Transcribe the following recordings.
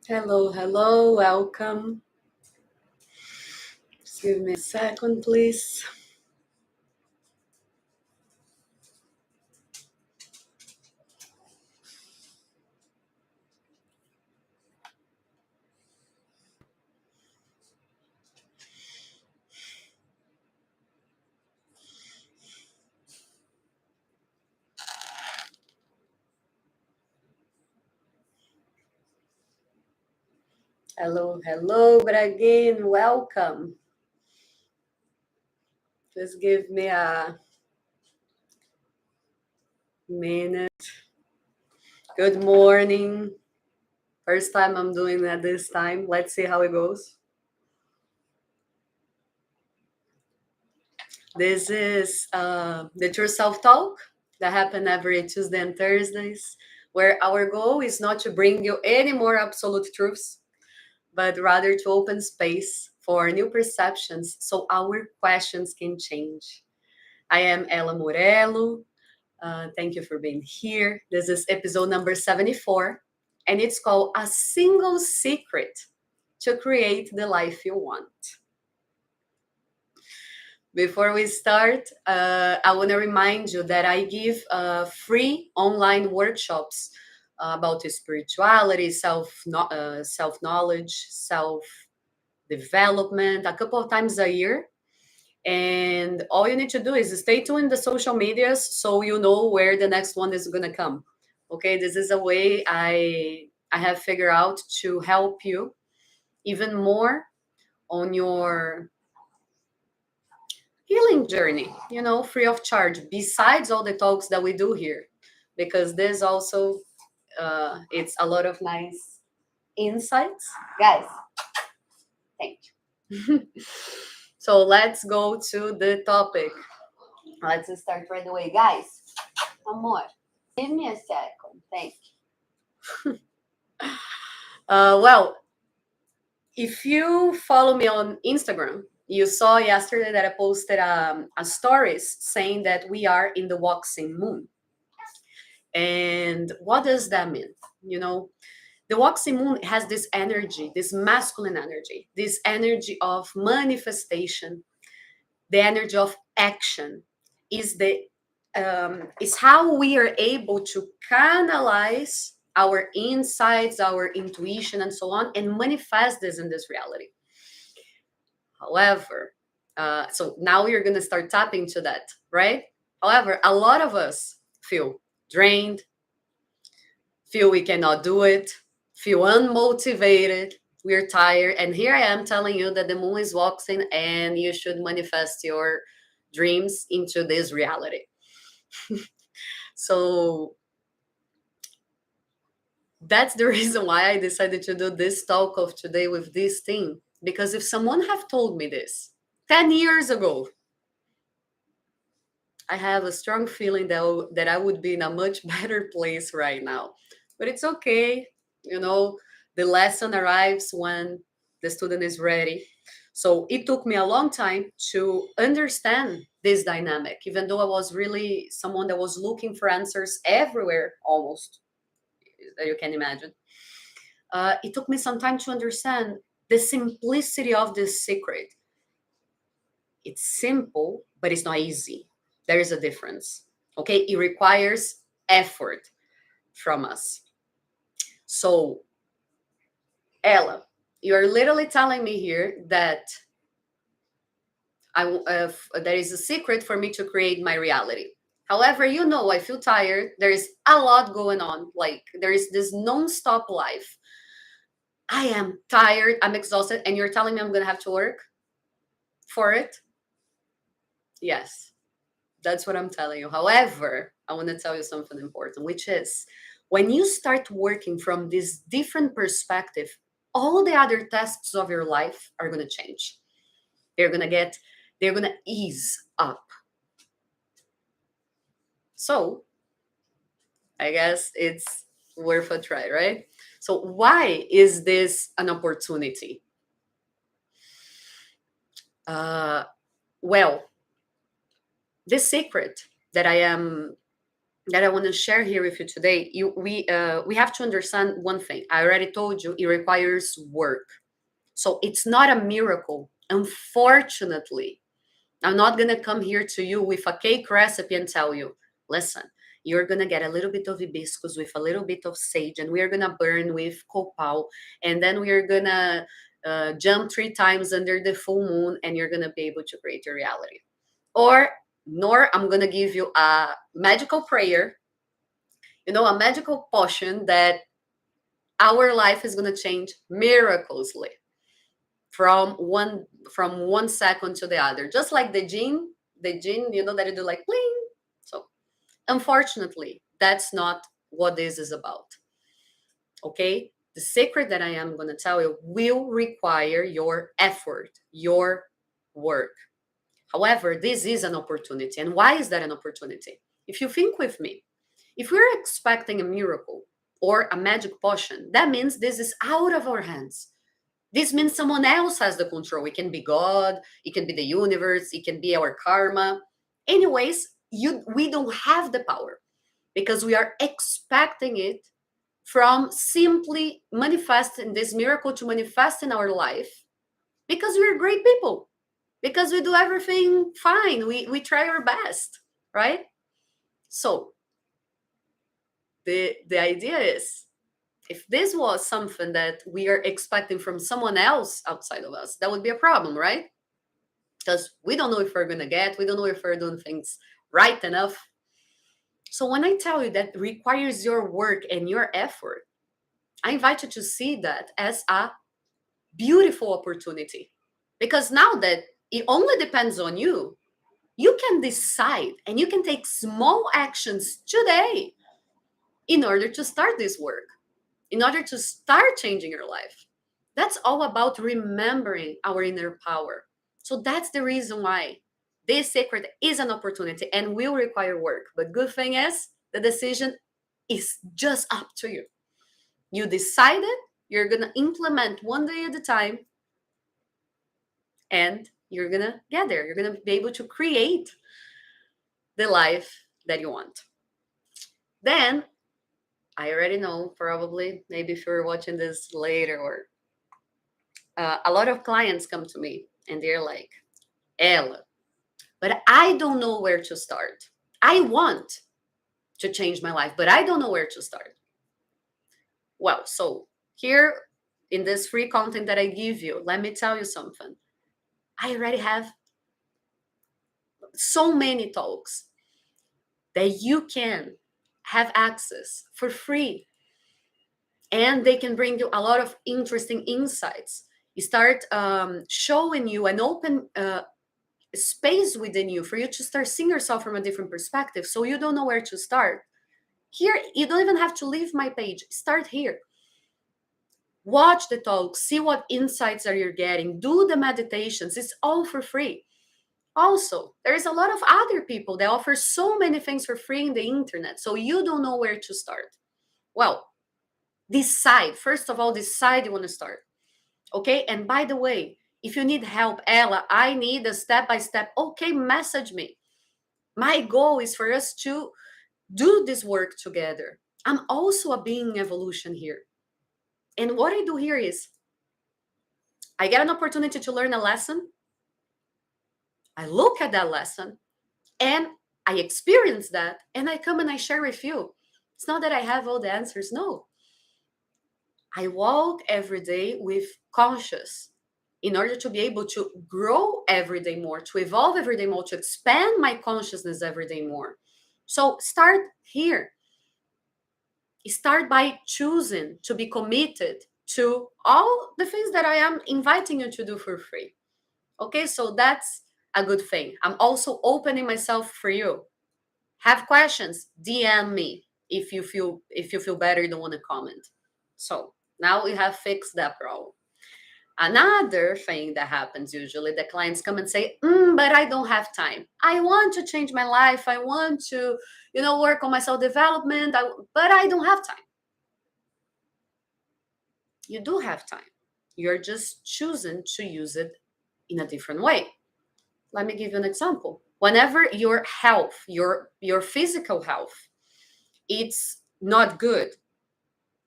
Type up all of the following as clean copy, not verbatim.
Hello, hello, welcome. Just give me a second, please. Hello, hello, Braguin, welcome. Just give me a minute. Good morning. First time I'm doing that this time. Let's see how it goes. This is the True Self Talk that happen every Tuesday and Thursdays, where our goal is not to bring you any more absolute truths, but rather to open space for new perceptions so our questions can change. I am Ella Morello. Thank you for being here. This is episode number 74, and it's called A Single Secret to Create the Life You Want. Before we start, I want to remind you that I give free online workshops about spirituality, self knowledge, self development, a couple of times a year. And all you need to do is stay tuned in the social medias so you know where the next one is going to come. Okay, this is a way I have figured out to help you even more on your healing journey, free of charge, besides all the talks that we do here, because there's also it's a lot of nice insights. Guys, thank you. So let's go to the topic. Let's start right away. Guys, amor, give me a second. Thank you. Well, if you follow me on Instagram, you saw yesterday that I posted a stories saying that we are in the waxing moon. And what does that mean? You know, the waxing moon has this energy, this masculine energy, this energy of manifestation, the energy of action. Is how we are able to canalize our insights, our intuition, and so on, and manifest this in this reality. However, so now you're going to start tapping to that, right? However, a lot of us feel drained, feel we cannot do it, feel unmotivated, we're tired. And here I am telling you that the moon is waxing and you should manifest your dreams into this reality. So that's the reason why I decided to do this talk of today with this theme. Because if someone have told me this 10 years ago, I have a strong feeling that I would be in a much better place right now. But it's okay. You know, the lesson arrives when the student is ready. So it took me a long time to understand this dynamic, even though I was really someone that was looking for answers everywhere almost, that you can imagine. It took me some time to understand the simplicity of this secret. It's simple, but it's not easy. There is a difference. Okay, it requires effort from us. So, Ella, you're literally telling me here that there is a secret for me to create my reality. However, I feel tired. There is a lot going on. Like there is this non-stop life. I am tired. I'm exhausted, and you're telling me I'm gonna have to work for it. Yes, that's what I'm telling you. However, I want to tell you something important, which is when you start working from this different perspective, all the other tasks of your life are going to change. They're going to get, they're going to ease up. So I guess it's worth a try, right? So why is this an opportunity? Uh, well, the secret that I am that I want to share here with you today, we have to understand one thing. I already told you it requires work. So it's not a miracle. Unfortunately, I'm not going to come here to you with a cake recipe and tell you, listen, you're going to get a little bit of hibiscus with a little bit of sage, and we're going to burn with copal, and then we're going to jump 3 times under the full moon, and you're going to be able to create your reality. Or, nor I'm going to give you a magical prayer, a magical potion that our life is going to change miraculously from one second to the other, just like the gene, that you do like bling. So unfortunately, that's not what this is about. Okay, the secret that I am going to tell you will require your effort, your work. However, this is an opportunity. And why is that an opportunity? If you think with me, if we're expecting a miracle or a magic potion, that means this is out of our hands. This means someone else has the control. It can be God, it can be the universe, it can be our karma. Anyways, we don't have the power because we are expecting it from simply manifesting this miracle to manifest in our life because we're great people, because we do everything fine. We try our best, right? So the idea is, if this was something that we are expecting from someone else outside of us, that would be a problem, right? Because we don't know if we're going to get, we don't know if we're doing things right enough. So when I tell you that requires your work and your effort, I invite you to see that as a beautiful opportunity. Because now that it only depends on you, you can decide and you can take small actions today in order to start this work, in order to start changing your life. That's all about remembering our inner power. So that's the reason why this secret is an opportunity and will require work. But good thing is, the decision is just up to you. You decided you're going to implement one day at a time, and you're going to get there. You're going to be able to create the life that you want. Then, I already know, probably, maybe if you're watching this later, or a lot of clients come to me and they're like, Ella, but I don't know where to start. I want to change my life, but I don't know where to start. Well, so here in this free content that I give you, let me tell you something. I already have so many talks that you can have access for free, and they can bring you a lot of interesting insights. You start showing you an open space within you for you to start seeing yourself from a different perspective. So you don't know where to start. Here, you don't even have to leave my page. Start here. Watch the talk, see what insights are you getting, do the meditations. It's all for free. Also, there is a lot of other people that offer so many things for free in the internet. So you don't know where to start. Well, decide. First of all, decide you want to start. Okay. And by the way, if you need help, Ella, I need a step by step. Okay, message me. My goal is for us to do this work together. I'm also a being evolution here. And what I do here is I get an opportunity to learn a lesson. I look at that lesson and I experience that, and I come and I share with you. It's not that I have all the answers. No. I walk every day with conscious in order to be able to grow every day more, to evolve every day more, to expand my consciousness every day more. So start here. Start by choosing to be committed to all the things that I am inviting you to do for free. Okay, so that's a good thing. I'm also opening myself for you. Have questions, DM me if you feel better, you don't want to comment. So now we have fixed that problem. Another thing that happens usually, the clients come and say, but I don't have time. I want to change my life. I want to, work on my self-development, but I don't have time. You do have time. You're just choosing to use it in a different way. Let me give you an example. Whenever your health, your physical health it's not good,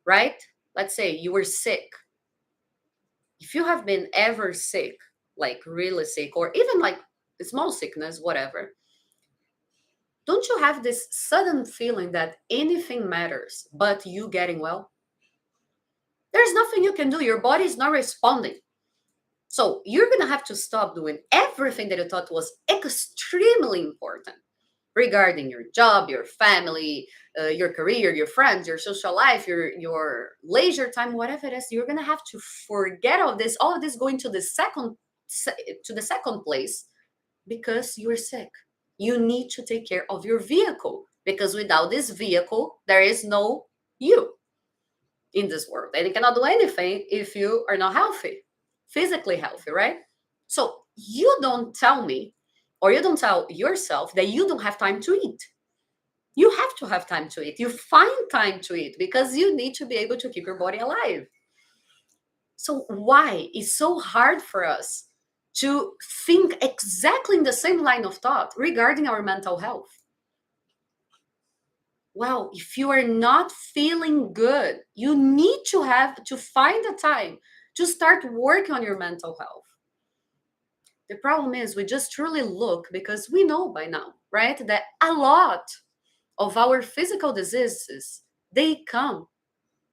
right? Let's say you were sick. If you have been ever sick, like really sick, or even like a small sickness, whatever, don't you have this sudden feeling that anything matters but you getting well? There's nothing you can do. Your body is not responding. So you're going to have to stop doing everything that you thought was extremely important regarding your job, your family, your career, your friends, your social life, your leisure time, whatever it is. You're going to have to forget all this, going to the second place because you're sick. You need to take care of your vehicle because without this vehicle, there is no you in this world. And you cannot do anything if you are not healthy, physically healthy, right? So you don't tell me, or you don't tell yourself that you don't have time to eat. You have to have time to eat. You find time to eat because you need to be able to keep your body alive. So why is so hard for us to think exactly in the same line of thought regarding our mental health? Well, if you are not feeling good, you need to have to find a time to start working on your mental health. The problem is we just truly look because we know by now, right, that a lot of our physical diseases, they come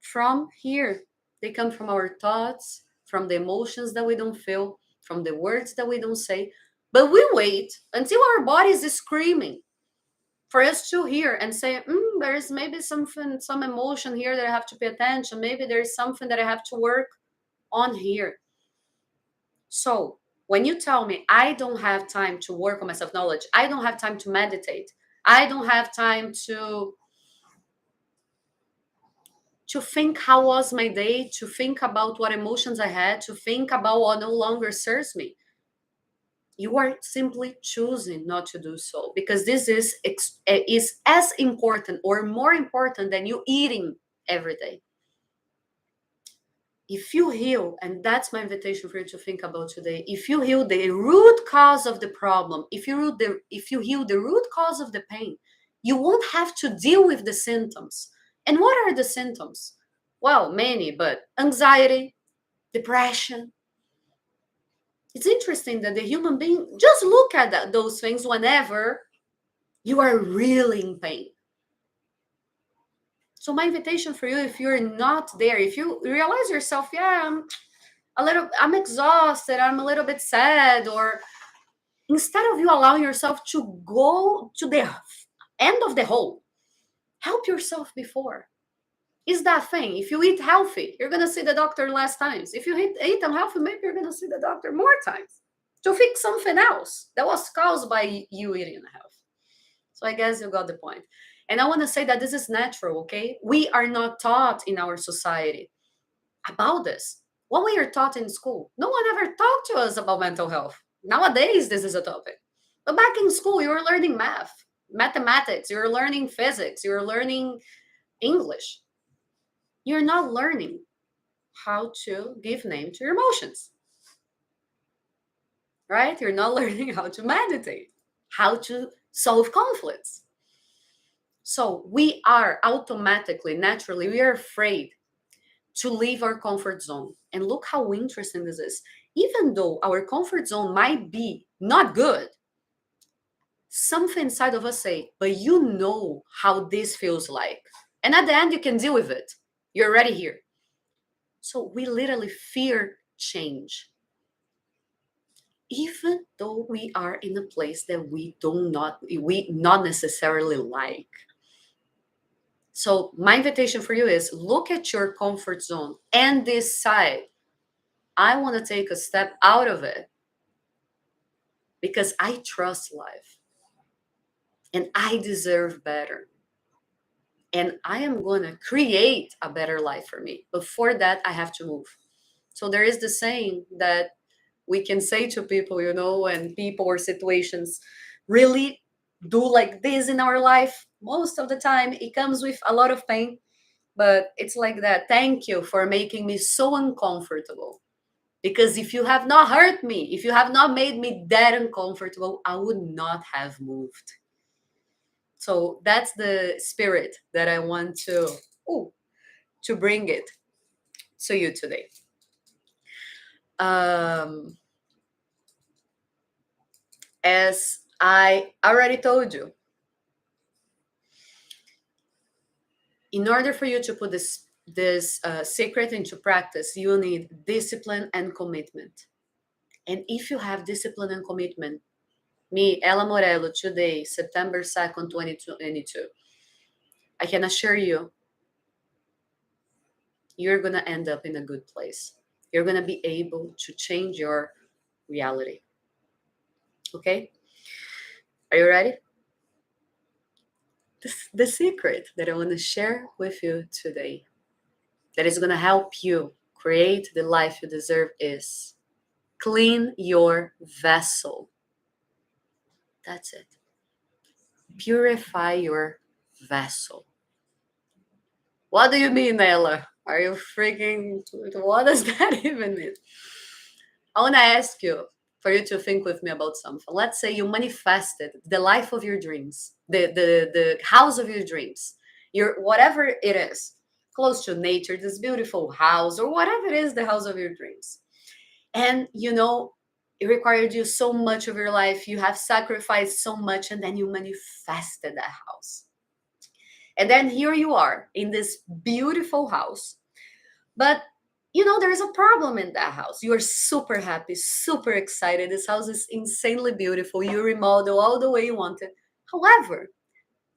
from here. They come from our thoughts, from the emotions that we don't feel, from the words that we don't say. But we wait until our body is screaming for us to hear and say, there's maybe something, some emotion here that I have to pay attention. Maybe there's something that I have to work on here. So when you tell me I don't have time to work on my self-knowledge, I don't have time to meditate, I don't have time to think how was my day, to think about what emotions I had, to think about what no longer serves me, you are simply choosing not to do so because this is as important or more important than you eating every day. If you heal, and that's my invitation for you to think about today, if you heal the root cause of the problem, if you heal the root cause of the pain, you won't have to deal with the symptoms. And what are the symptoms? Well, many, but anxiety, depression. It's interesting that the human being just look at those things whenever you are really in pain. So my invitation for you, if you're not there, if you realize yourself, yeah, I'm exhausted, I'm a little bit sad, or instead of you allowing yourself to go to the end of the hole, help yourself before. Is that thing? If you eat healthy, you're gonna see the doctor less times. If you eat unhealthy, maybe you're gonna see the doctor more times to fix something else that was caused by you eating unhealthy. So I guess you got the point. And I want to say that this is natural, okay? We are not taught in our society about this. What we are taught in school, no one ever talked to us about mental health. Nowadays, this is a topic. But back in school, you were learning math, mathematics, you were learning physics, you were learning English. You're not learning how to give name to your emotions, right? You're not learning how to meditate, how to solve conflicts. So we are automatically, naturally, we are afraid to leave our comfort zone. And look how interesting this is. Even though our comfort zone might be not good, something inside of us say, but you know how this feels like. And at the end, you can deal with it. You're already here. So we literally fear change. Even though we are in a place that we not necessarily like. So my invitation for you is look at your comfort zone and decide, I want to take a step out of it because I trust life and I deserve better. And I am going to create a better life for me. Before that, I have to move. So there is the saying that we can say to people, when people or situations really do like this in our life, most of the time it comes with a lot of pain. But it's like that. Thank you for making me so uncomfortable. Because if you have not hurt me, if you have not made me that uncomfortable, I would not have moved. So that's the spirit that I want ooh, to bring it to you today. Um, as I already told you, in order for you to put this secret into practice, you need discipline and commitment. And if you have discipline and commitment, me, Ella Morello, today, September 2nd, 2022, I can assure you, you're going to end up in a good place. You're going to be able to change your reality. Okay? Are you ready? The secret that I want to share with you today that is going to help you create the life you deserve is clean your vessel. That's it. Purify your vessel. What do you mean, Ella? Are you freaking? What does that even mean? I want to ask you for you to think with me about something. Let's say you manifested the life of your dreams, the house of your dreams, your whatever it is, close to nature, this beautiful house, or whatever it is, the house of your dreams. And it required you so much of your life. You have sacrificed so much, and then you manifested that house. And then here you are in this beautiful house. But there is a problem in that house. You are super happy, super excited. This house is insanely beautiful. You remodel all the way you want it. However,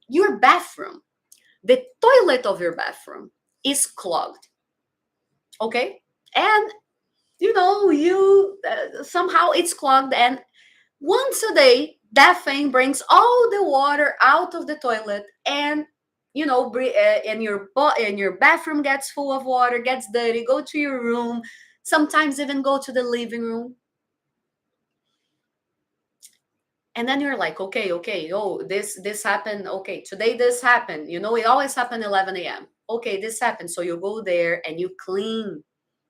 your bathroom, the toilet of your bathroom is clogged. Okay? And you somehow it's clogged, and once a day that thing brings all the water out of the toilet, and and your bathroom gets full of water, gets dirty, go to your room, sometimes even go to the living room. And then you're like, okay, oh, this happened. Okay, today this happened. It always happen 11 a.m. Okay, this happened. So you go there and you clean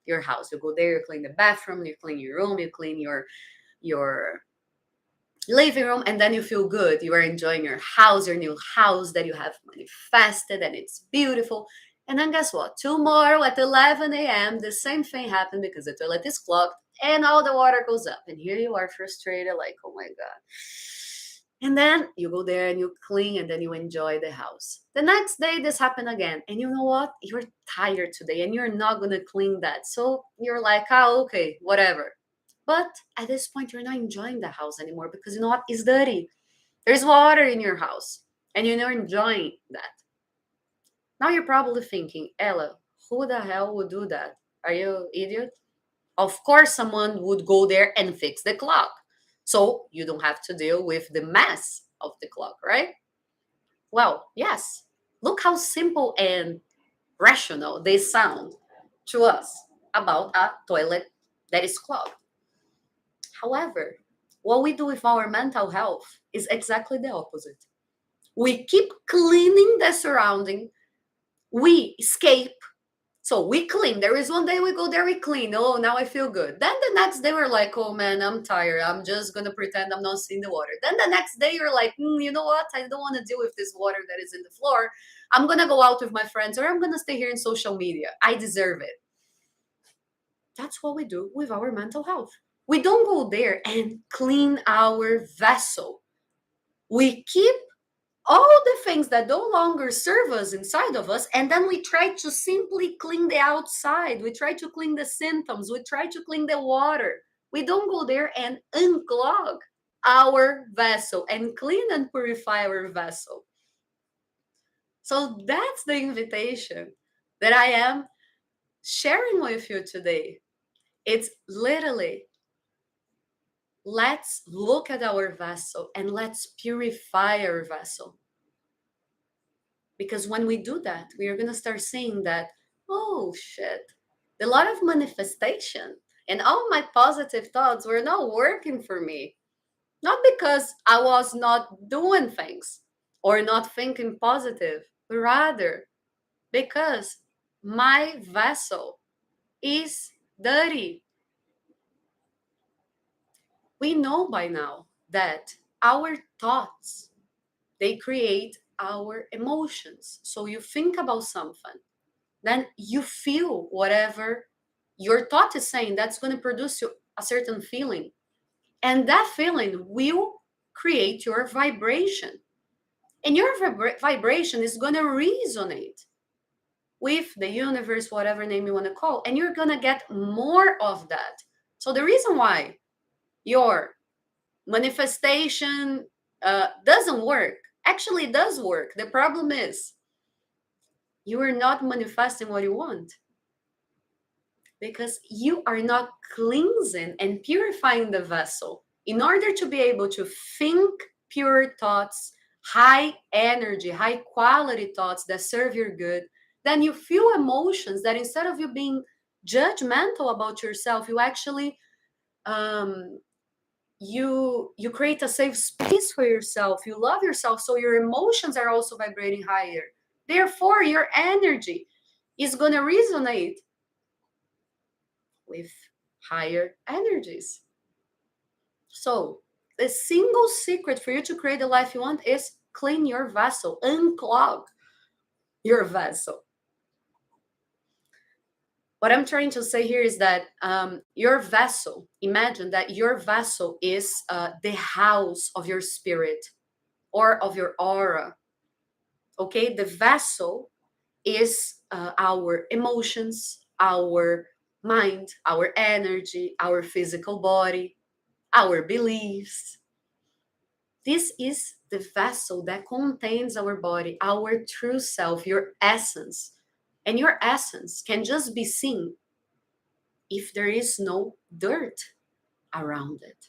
your house. You go there, you clean the bathroom, you clean your room, you clean your living room, and then you feel good. You are enjoying your house, your new house that you have manifested, and it's beautiful. And then guess what? Tomorrow at 11 a.m., the same thing happened because the toilet is clogged and all the water goes up. And here you are frustrated, like, oh my God. And then you go there and you clean and then you enjoy the house. The next day, this happened again. And you know what? You're tired today and you're not going to clean that. So you're like, oh, okay, whatever. But at this point, you're not enjoying the house anymore because you know what? It's dirty. There's water in your house and you're not enjoying that. Now you're probably thinking, Ella, who the hell would do that? Are you an idiot? Of course, someone would go there and fix the clock. So you don't have to deal with the mess of the clock, right? Well, yes. Look how simple and rational they sound to us about a toilet that is clogged. However, what we do with our mental health is exactly the opposite. We keep cleaning the surrounding, we escape. So we clean. There is one day we go there, we clean. Oh, now I feel good. Then the next day we're like, oh man, I'm tired. I'm just gonna pretend I'm not seeing the water. Then the next day you're like, you know what? I don't want to deal with this water that is in the floor. I'm gonna go out with my friends, or I'm gonna stay here in social media. I deserve it. That's what we do with our mental health. We don't go there and clean our vessel. We keep all the things that no longer serve us inside of us, and then we try to simply clean the outside. We try to clean the symptoms. We try to clean the water. We don't go there and unclog our vessel and clean and purify our vessel. So that's the invitation that I am sharing with you today. It's literally, let's look at our vessel and let's purify our vessel. Because when we do that, we are going to start seeing that, oh shit, a lot of manifestation and all my positive thoughts were not working for me. Not because I was not doing things or not thinking positive, but rather because my vessel is dirty. We know by now that our thoughts, they create our emotions. So you think about something, then you feel whatever your thought is saying. That's going to produce you a certain feeling. And that feeling will create your vibration. And your vibration is going to resonate with the universe, whatever name you want to call, and you're going to get more of that. So the reason why your manifestation doesn't work, actually it does work. The problem is you are not manifesting what you want because you are not cleansing and purifying the vessel. In order to be able to think pure thoughts, high energy, high quality thoughts that serve your good, then you feel emotions that instead of you being judgmental about yourself, you actually you create a safe space for yourself. You love yourself, so your emotions are also vibrating higher. Therefore, your energy is going to resonate with higher energies. So the single secret for you to create the life you want is clean your vessel, unclog your vessel. What I'm trying to say here is that your vessel, imagine that your vessel is the house of your spirit or of your aura. Okay, the vessel is our emotions, our mind, our energy, our physical body, our beliefs. This is the vessel that contains our body, our true self, your essence. And your essence can just be seen if there is no dirt around it.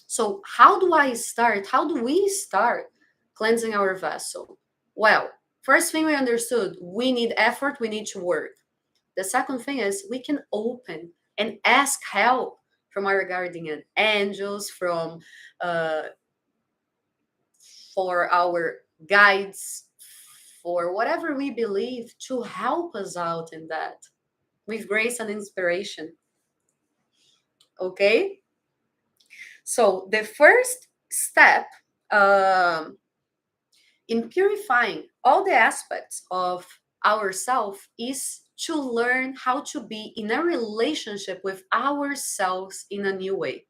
So, how do I start? How do we start cleansing our vessel? Well, first thing we understood, we need effort, we need to work. The second thing is we can open and ask help from our guardian angels, from for our guides, for whatever we believe to help us out in that with grace and inspiration. Okay? So the first step in purifying all the aspects of ourself is to learn how to be in a relationship with ourselves in a new way.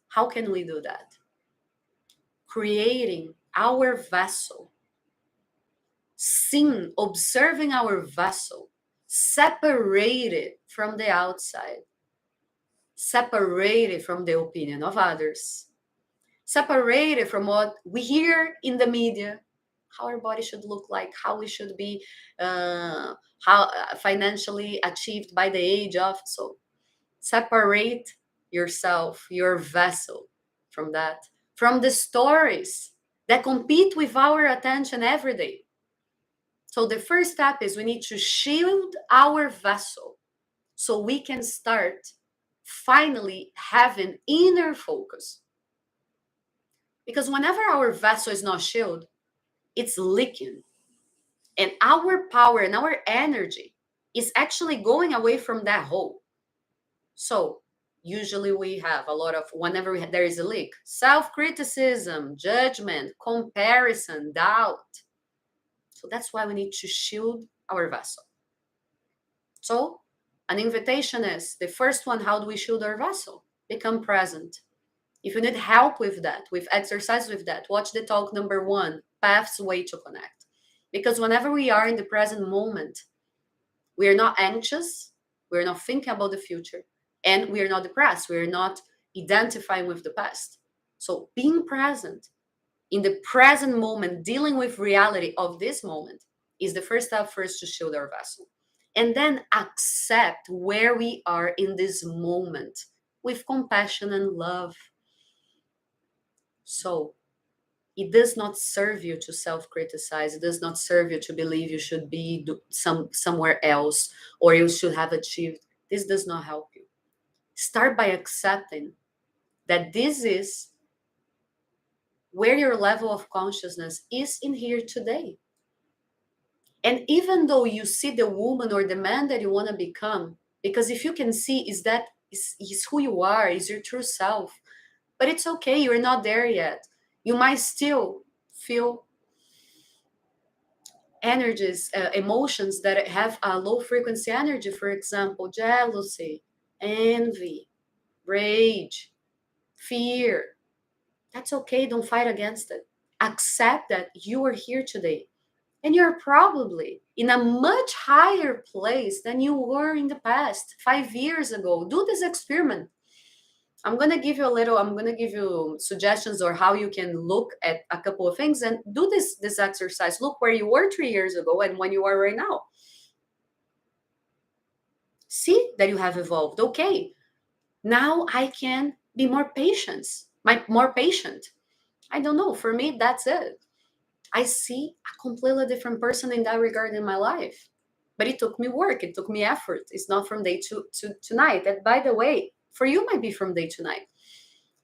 How can we do that? Creating our vessel, seeing, observing our vessel, separated from the outside, separated from the opinion of others, separated from what we hear in the media, how our body should look like, how we should be how financially achieved by the age of. So separate yourself, your vessel, from that, from the stories that compete with our attention every day. So the first step is we need to shield our vessel so we can start finally having inner focus. Because whenever our vessel is not shielded, it's leaking. And our power and our energy is actually going away from that hole. So usually we have a lot of, whenever there is a leak, self-criticism, judgment, comparison, doubt. So that's why we need to shield our vessel. So an invitation is the first one: how do we shield our vessel? Become present. If you need help with that, with exercise with that, watch the talk number 1, Paths Way to Connect. Because whenever we are in the present moment, we are not anxious, we're not thinking about the future, and we are not depressed, we are not identifying with the past. So being present in the present moment, dealing with reality of this moment, is the first step for us to shield our vessel. And then accept where we are in this moment with compassion and love. So it does not serve you to self-criticize. It does not serve you to believe you should be somewhere else or you should have achieved. This does not help you. Start by accepting that this is where your level of consciousness is in here today. And even though you see the woman or the man that you want to become, because if you can see is who you are, is your true self. But it's okay, you're not there yet. You might still feel energies, emotions that have a low frequency energy, for example, jealousy, envy, rage, fear. That's okay. Don't fight against it. Accept that you are here today and you're probably in a much higher place than you were in the past 5 years ago. Do this experiment. I'm gonna give you suggestions or how you can look at a couple of things and do this exercise. Look where you were 3 years ago and when you are right now. See that you have evolved. Okay. Now I can be more patient. I don't know. For me, that's it. I see a completely different person in that regard in my life. But it took me work, it took me effort. It's not from day to night. And by the way, for you might be from day to night.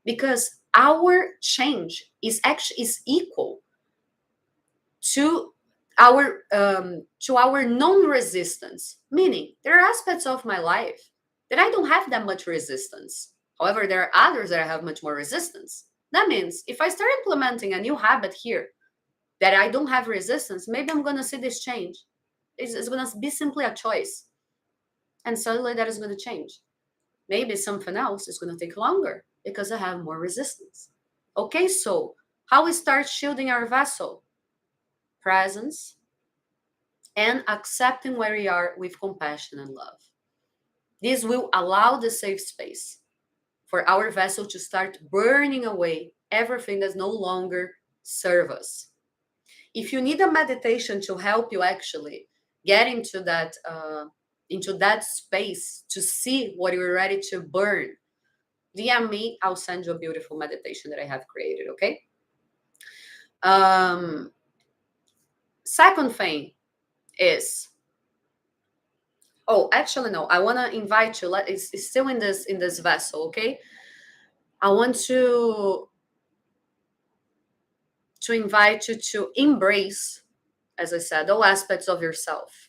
Because our change is equal to our non-resistance. Meaning there are aspects of my life that I don't have that much resistance. However, there are others that I have much more resistance. That means if I start implementing a new habit here that I don't have resistance, maybe I'm gonna see this change. It's gonna be simply a choice. And suddenly that is gonna change. Maybe something else is gonna take longer because I have more resistance. Okay, so how we start shielding our vessel? Presence and accepting where we are with compassion and love. This will allow the safe space for our vessel to start burning away everything that no longer serves us. If you need a meditation to help you actually get into that space to see what you're ready to burn, DM me. I'll send you a beautiful meditation that I have created. Okay. Um, Second thing is, oh, actually no. I want to invite you. It's still in this vessel. Okay. I want to invite you to embrace, as I said, all aspects of yourself,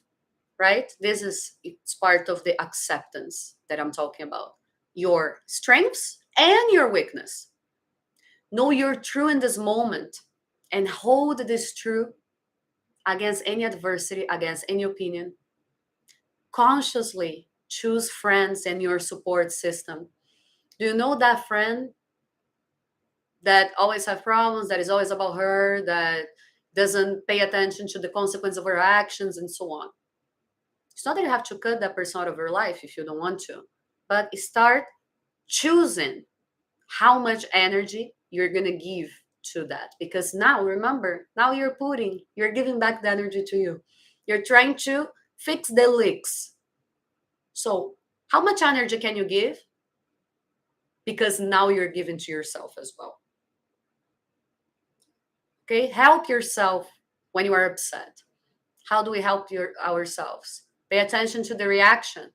right? It's part of the acceptance that I'm talking about. Your strengths and your weakness. Know you're true in this moment and hold this true against any adversity, against any opinion. Consciously choose friends and your support system. Do you know that friend that always have problems, that is always about her, that doesn't pay attention to the consequence of her actions and so on? It's not that you have to cut that person out of your life if you don't want to, but start choosing how much energy you're going to give to that. Because now, remember, now you're giving back the energy to you. You're trying to fix the leaks. So, how much energy can you give? Because now you're giving to yourself as well. Okay, help yourself when you are upset. How do we help ourselves? Pay attention to the reaction.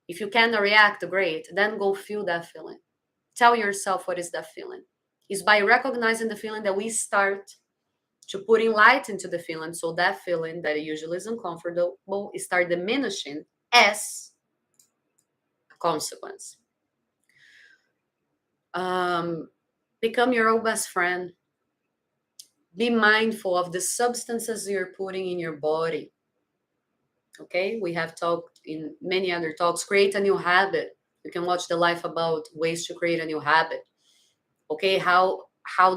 If you cannot react, great. Then go feel that feeling. Tell yourself what is that feeling. It's by recognizing the feeling that we start to putting light into the feeling. So that feeling that usually is uncomfortable start diminishing as a consequence. Become your own best friend. Be mindful of the substances you're putting in your body. Okay, we have talked in many other talks. Create a new habit. You can watch the life about ways to create a new habit. Okay, how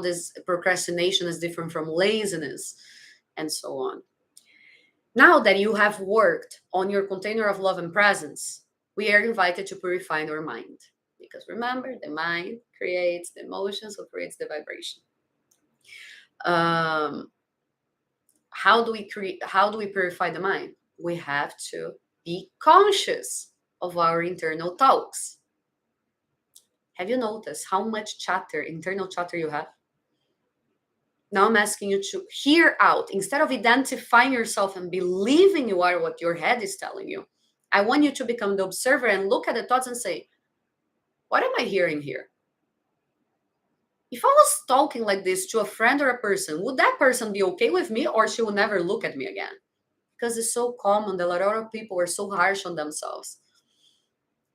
this procrastination is different from laziness and so on. Now that you have worked on your container of love and presence, we are invited to purify our mind, because remember, the mind creates the emotions, so creates the vibration. How do we purify the mind? We have to be conscious of our internal thoughts. Have you noticed how much internal chatter you have? Now I'm asking you to hear out. Instead of identifying yourself and believing you are what your head is telling you, I want you to become the observer and look at the thoughts and say, what am I hearing here? If I was talking like this to a friend or a person, would that person be okay with me, or she will never look at me again? Because it's so common that a lot of people are so harsh on themselves.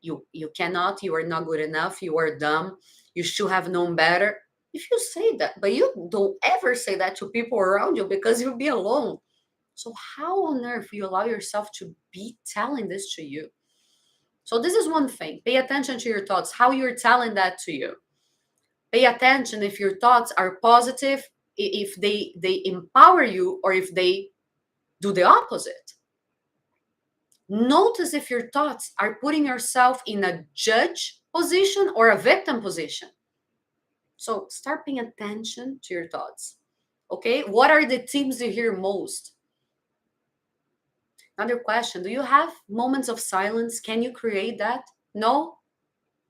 You cannot, you are not good enough, you are dumb, you should have known better. If you say that, but you don't ever say that to people around you because you'll be alone. So how on earth you allow yourself to be telling this to you? So this is one thing. Pay attention to your thoughts, how you're telling that to you. Pay attention if your thoughts are positive, if they empower you, or if they do the opposite. Notice if your thoughts are putting yourself in a judge position or a victim position. So start paying attention to your thoughts. Okay, what are the themes you hear most? Another question, do you have moments of silence? Can you create that? No?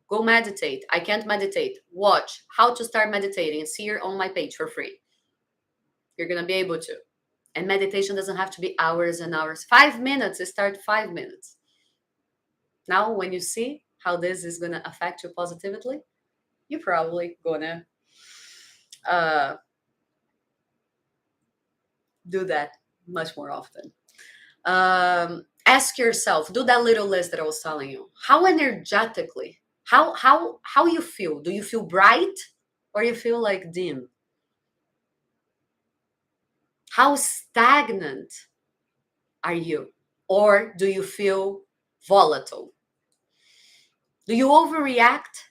Go meditate. I can't meditate. Watch how to start meditating. It's here on my page for free. You're going to be able to. And meditation doesn't have to be hours and hours. 5 minutes, start 5 minutes. Now, when you see how this is going to affect you positively, you're probably going to do that much more often. Ask yourself, do that little list that I was telling you. How energetically, how you feel? Do you feel bright or you feel like dim? How stagnant are you? Or do you feel volatile? Do you overreact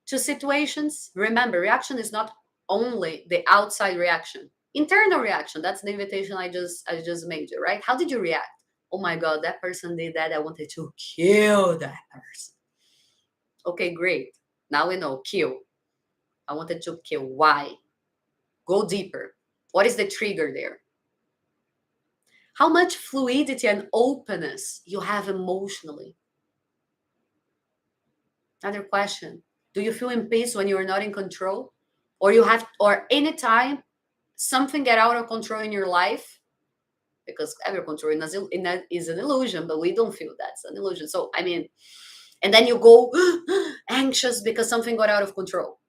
to situations? Remember, reaction is not only the outside reaction. Internal reaction, that's the invitation I just made you, right? How did you react? Oh my God, that person did that. I wanted to kill that person. Okay, great. Now we know, kill. I wanted to kill. Why? Go deeper. What is the trigger there? How much fluidity and openness you have emotionally? Another question. Do you feel in peace when you are not in control? Or anytime something get out of control in your life? Because every control is an illusion, but we don't feel that's an illusion. So, I mean, and then you go anxious because something got out of control.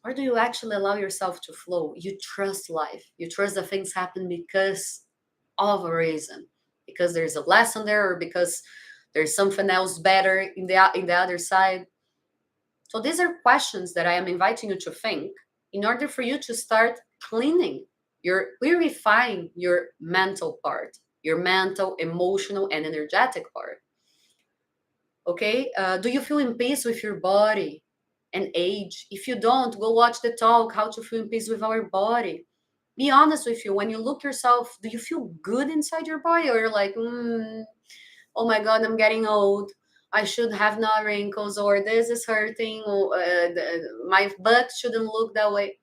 Or do you actually allow yourself to flow? You trust life. You trust that things happen because of a reason, because there's a lesson there, or because there's something else better in the other side. So these are questions that I am inviting you to think in order for you to start cleaning purifying your mental part, your mental, emotional, and energetic part. Okay, do you feel in peace with your body and age? If you don't, go watch the talk, How to Feel in Peace with Our Body. Be honest with you. When you look yourself, do you feel good inside your body, or you're like, oh my God, I'm getting old. I should have no wrinkles, or this is hurting, or my butt shouldn't look that way.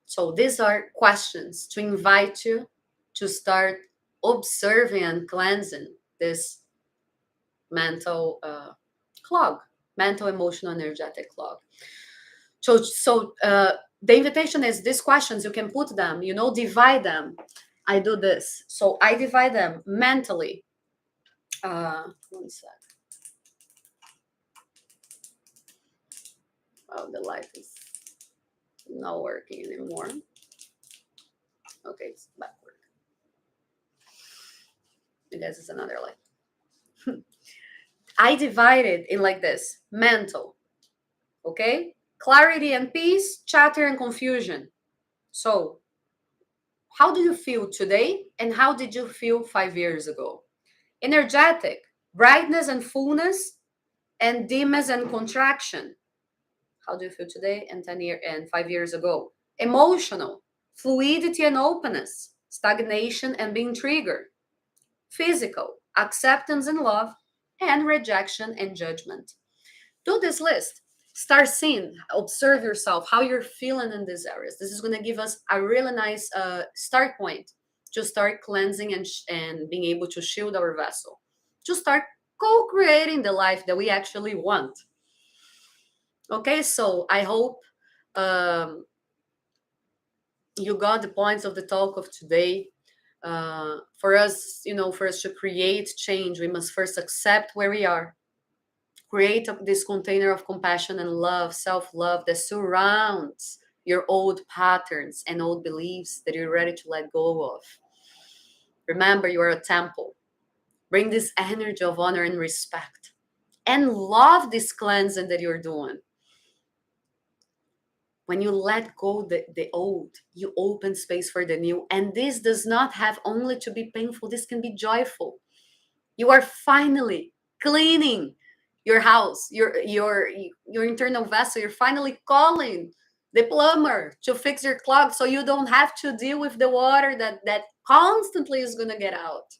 So these are questions to invite you to start observing and cleansing this mental clog, mental, emotional, energetic clog. So the invitation is these questions, you can put them, divide them. I do this. So I divide them mentally. One sec. Oh, the light is not working anymore. Okay, it's backward. I guess it's another light. I divide it in like this: mental, okay? Clarity and peace, chatter and confusion. So, how do you feel today and how did you feel 5 years ago? Energetic, brightness and fullness, and dimness and contraction. How do you feel today and 10 years and 5 years ago? Emotional, fluidity and openness, stagnation and being triggered. Physical, acceptance and love, and rejection and judgment. Do this list. Start seeing, observe yourself, how you're feeling in these areas. This is going to give us a really nice start point to start cleansing and being able to shield our vessel, to start co-creating the life that we actually want. Okay, so I hope you got the points of the talk of today. For us, for us to create change, we must first accept where we are, create this container of compassion and love, self-love that surrounds your old patterns and old beliefs that you're ready to let go of. Remember, you are a temple. Bring this energy of honor and respect, and love this cleansing that you're doing. When you let go the old, you open space for the new. And this does not have only to be painful, this can be joyful. You are finally cleaning your house, your internal vessel. You're finally calling the plumber to fix your clog so you don't have to deal with the water that constantly is going to get out.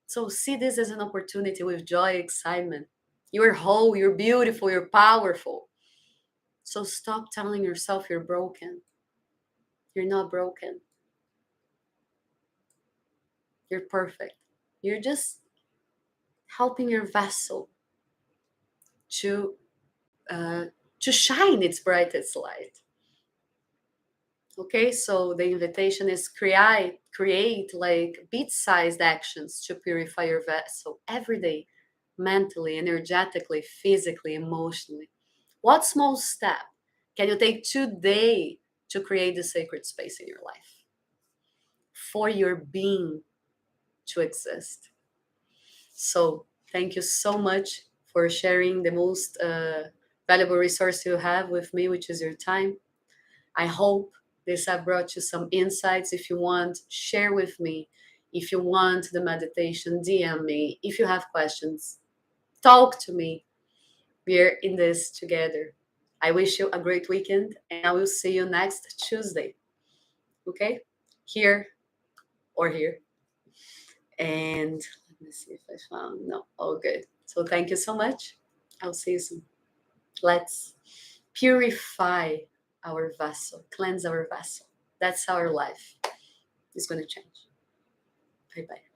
So see this as an opportunity with joy, excitement. You're whole, you're beautiful, you're powerful. So stop telling yourself you're broken. You're not broken. You're perfect. You're just helping your vessel to uh, to shine its brightest light. Okay, so the invitation is create like bit-sized actions to purify your vessel every day, mentally, energetically, physically, emotionally. What small step can you take today to create the sacred space in your life for your being to exist? So thank you so much for sharing the most valuable resource you have with me, which is your time. I hope this have brought you some insights. If you want, share with me. If you want the meditation, DM me. If you have questions, talk to me. We're in this together. I wish you a great weekend, and I will see you next Tuesday. Okay? Here or here. And let me see if I found. No, all good. So thank you so much. I'll see you soon. Let's purify our vessel, cleanse our vessel. That's our life is going to change. Bye bye.